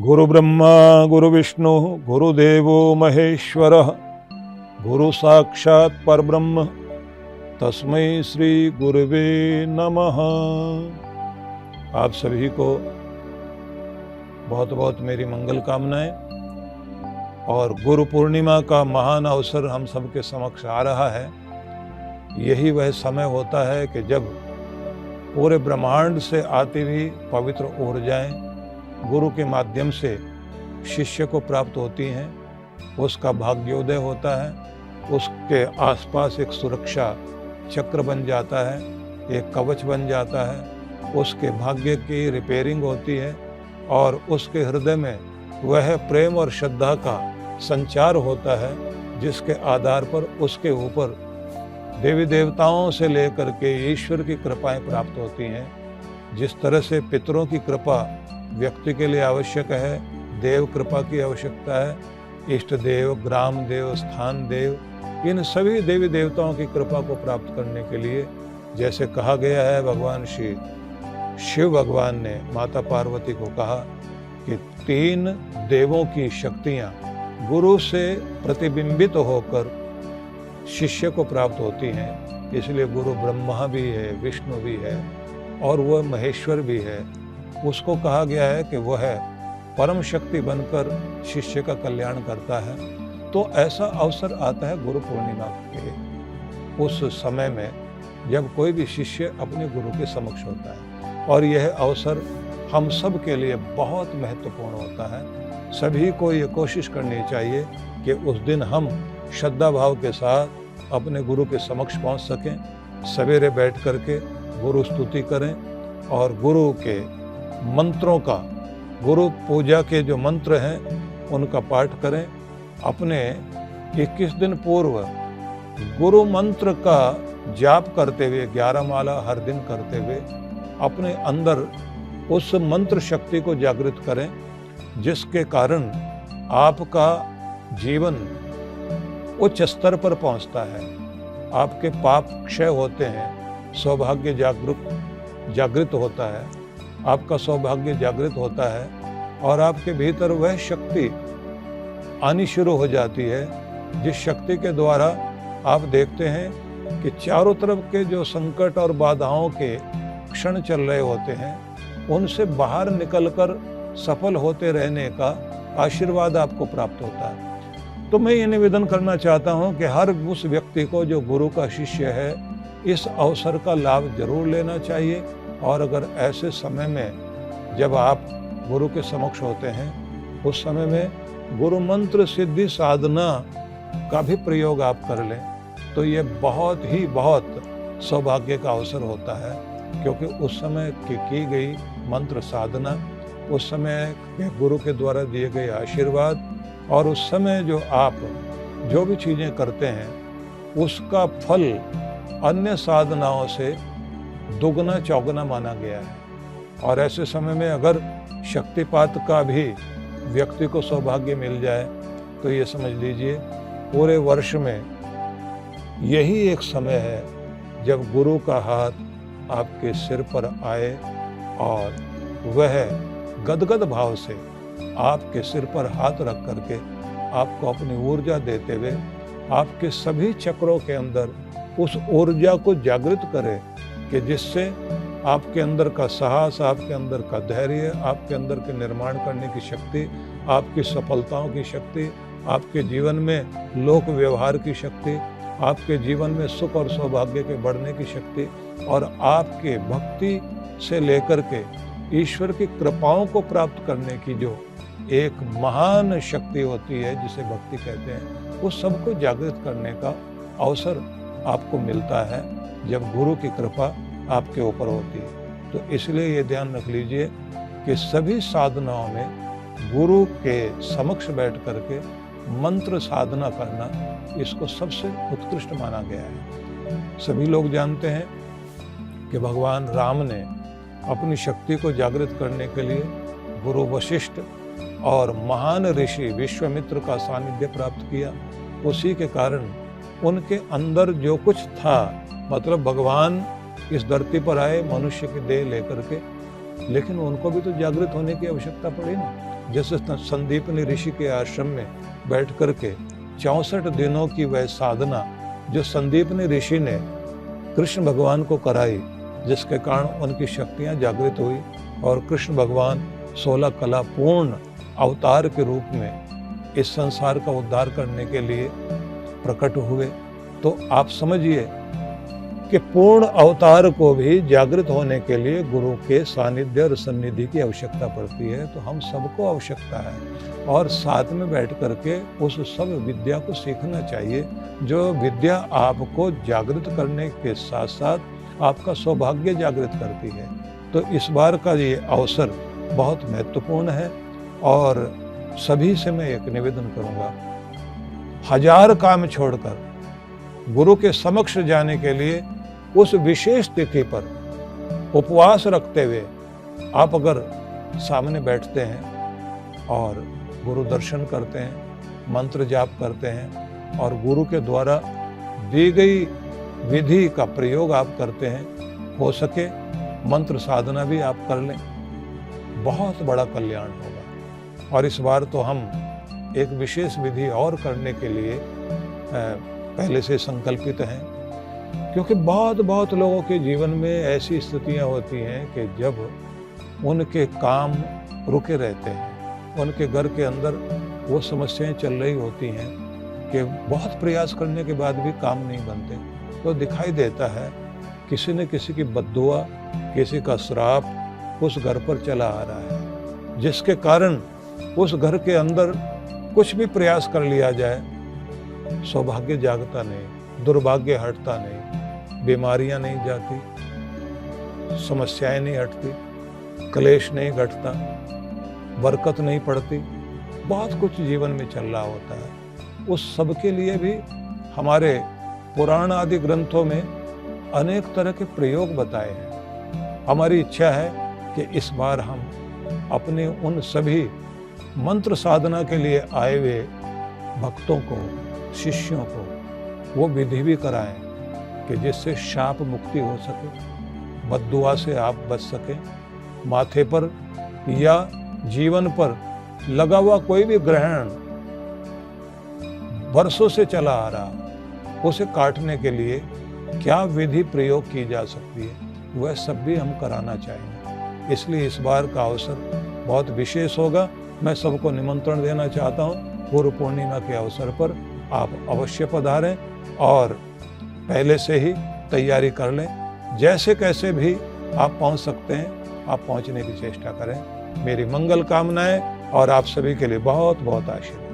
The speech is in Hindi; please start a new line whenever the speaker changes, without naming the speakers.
गुरु ब्रह्मा गुरु विष्णु गुरुदेवो महेश्वरः गुरु साक्षात् परब्रह्म तस्मै श्री गुरुवे नमः। आप सभी को बहुत बहुत मेरी मंगल कामनाएं। और गुरु पूर्णिमा का महान अवसर हम सबके समक्ष आ रहा है। यही वह समय होता है कि जब पूरे ब्रह्मांड से आती हुई पवित्र ऊर्जाएं गुरु के माध्यम से शिष्य को प्राप्त होती हैं। उसका भाग्योदय होता है, उसके आसपास एक सुरक्षा चक्र बन जाता है, एक कवच बन जाता है, उसके भाग्य की रिपेयरिंग होती है और उसके हृदय में वह प्रेम और श्रद्धा का संचार होता है, जिसके आधार पर उसके ऊपर देवी देवताओं से लेकर के ईश्वर की कृपाएं प्राप्त होती हैं। जिस तरह से पितरों की कृपा व्यक्ति के लिए आवश्यक है, देव कृपा की आवश्यकता है। इष्ट देव, ग्राम देव, स्थान देव, इन सभी देवी देवताओं की कृपा को प्राप्त करने के लिए जैसे कहा गया है, भगवान श्री शिव भगवान ने माता पार्वती को कहा कि 3 देवों की शक्तियां गुरु से प्रतिबिंबित होकर शिष्य को प्राप्त होती हैं। इसलिए गुरु ब्रह्मा भी है, विष्णु भी है और वह महेश्वर भी है। उसको कहा गया है कि वह परम शक्ति बनकर शिष्य का कल्याण करता है। तो ऐसा अवसर आता है गुरु पूर्णिमा के उस समय में, जब कोई भी शिष्य अपने गुरु के समक्ष होता है। और यह अवसर हम सब के लिए बहुत महत्वपूर्ण होता है। सभी को ये कोशिश करनी चाहिए कि उस दिन हम श्रद्धा भाव के साथ अपने गुरु के समक्ष पहुंच सकें। सवेरे बैठ करके गुरु स्तुति करें और गुरु के मंत्रों का, गुरु पूजा के जो मंत्र हैं उनका पाठ करें। अपने 21 दिन पूर्व गुरु मंत्र का जाप करते हुए, 11 माला हर दिन करते हुए अपने अंदर उस मंत्र शक्ति को जागृत करें, जिसके कारण आपका जीवन उच्च स्तर पर पहुंचता है। आपके पाप क्षय होते हैं, सौभाग्य जागृत होता है, आपका सौभाग्य जागृत होता है और आपके भीतर वह शक्ति आनी शुरू हो जाती है, जिस शक्ति के द्वारा आप देखते हैं कि चारों तरफ के जो संकट और बाधाओं के क्षण चल रहे होते हैं, उनसे बाहर निकलकर सफल होते रहने का आशीर्वाद आपको प्राप्त होता है। तो मैं ये निवेदन करना चाहता हूँ कि हर उस व्यक्ति को जो गुरु का शिष्य है, इस अवसर का लाभ जरूर लेना चाहिए। और अगर ऐसे समय में जब आप गुरु के समक्ष होते हैं, उस समय में गुरु मंत्र सिद्धि साधना का भी प्रयोग आप कर लें, तो ये बहुत सौभाग्य का अवसर होता है। क्योंकि उस समय की गई मंत्र साधना, उस समय के गुरु के द्वारा दिए गए आशीर्वाद और उस समय जो भी चीज़ें करते हैं, उसका फल अन्य साधनाओं से दुगना चौगुना माना गया है। और ऐसे समय में अगर शक्तिपात का भी व्यक्ति को सौभाग्य मिल जाए, तो ये समझ लीजिए पूरे वर्ष में यही एक समय है जब गुरु का हाथ आपके सिर पर आए और वह गदगद भाव से आपके सिर पर हाथ रख करके आपको अपनी ऊर्जा देते हुए आपके सभी चक्रों के अंदर उस ऊर्जा को जागृत करे, कि जिससे आपके अंदर का साहस, आपके अंदर का धैर्य, आपके अंदर के निर्माण करने की शक्ति, आपकी सफलताओं की शक्ति, आपके जीवन में लोक व्यवहार की शक्ति, आपके जीवन में सुख और सौभाग्य के बढ़ने की शक्ति और आपके भक्ति से लेकर के ईश्वर की कृपाओं को प्राप्त करने की जो एक महान शक्ति होती है, जिसे भक्ति कहते हैं, उस सबको जागृत करने का अवसर आपको मिलता है जब गुरु की कृपा आपके ऊपर होती है। तो इसलिए ये ध्यान रख लीजिए कि सभी साधनाओं में गुरु के समक्ष बैठ करके मंत्र साधना करना, इसको सबसे उत्कृष्ट माना गया है। सभी लोग जानते हैं कि भगवान राम ने अपनी शक्ति को जागृत करने के लिए गुरु वशिष्ठ और महान ऋषि विश्वामित्र का सानिध्य प्राप्त किया। उसी के कारण उनके अंदर जो कुछ था, मतलब भगवान इस धरती पर आए मनुष्य की देह लेकर के, लेकिन उनको भी तो जागृत होने की आवश्यकता पड़ी ना। जैसे संदीपनी ऋषि के आश्रम में बैठ करके 64 दिनों की वह साधना जो संदीपनी ऋषि ने कृष्ण भगवान को कराई, जिसके कारण उनकी शक्तियां जागृत हुई और कृष्ण भगवान 16 कला पूर्ण अवतार के रूप में इस संसार का उद्धार करने के लिए प्रकट हुए। तो आप समझिए कि पूर्ण अवतार को भी जागृत होने के लिए गुरु के सानिध्य और सन्निधि की आवश्यकता पड़ती है। तो हम सबको आवश्यकता है और साथ में बैठ करके उस सब विद्या को सीखना चाहिए जो विद्या आपको जागृत करने के साथ साथ आपका सौभाग्य जागृत करती है। तो इस बार का ये अवसर बहुत महत्वपूर्ण है और सभी से मैं एक निवेदन करूंगा, 1000 काम छोड़कर गुरु के समक्ष जाने के लिए उस विशेष तिथि पर उपवास रखते हुए आप अगर सामने बैठते हैं और गुरु दर्शन करते हैं, मंत्र जाप करते हैं और गुरु के द्वारा दी गई विधि का प्रयोग आप करते हैं, हो सके मंत्र साधना भी आप कर लें, बहुत बड़ा कल्याण होगा। और इस बार तो हम एक विशेष विधि और करने के लिए पहले से संकल्पित हैं, क्योंकि बहुत लोगों के जीवन में ऐसी स्थितियां होती हैं कि जब उनके काम रुके रहते हैं, उनके घर के अंदर वो समस्याएं चल रही होती हैं कि बहुत प्रयास करने के बाद भी काम नहीं बनते। तो दिखाई देता है किसी न किसी की बद्दुआ, किसी का श्राप उस घर पर चला आ रहा है, जिसके कारण उस घर के अंदर कुछ भी प्रयास कर लिया जाए, सौभाग्य जागता नहीं, दुर्भाग्य हटता नहीं, बीमारियां नहीं जाती, समस्याएं नहीं हटती, क्लेश नहीं घटता, बरकत नहीं पड़ती, बहुत कुछ जीवन में चल रहा होता है। उस सब के लिए भी हमारे पुराण आदि ग्रंथों में अनेक तरह के प्रयोग बताए हैं। हमारी इच्छा है कि इस बार हम अपने उन सभी मंत्र साधना के लिए आए हुए भक्तों को, शिष्यों को वो विधि भी कराएं कि जिससे शाप मुक्ति हो सके, बद्दुआ से आप बच सकें, माथे पर या जीवन पर लगा हुआ कोई भी ग्रहण वर्षों से चला आ रहा, उसे काटने के लिए क्या विधि प्रयोग की जा सकती है, वह सब भी हम कराना चाहेंगे। इसलिए इस बार का अवसर बहुत विशेष होगा। मैं सबको निमंत्रण देना चाहता हूँ, गुरु पूर्णिमा के अवसर पर आप अवश्य पधारें और पहले से ही तैयारी कर लें। जैसे कैसे भी आप पहुंच सकते हैं, आप पहुंचने की चेष्टा करें। मेरी मंगल कामनाएं और आप सभी के लिए बहुत बहुत आशीर्वाद।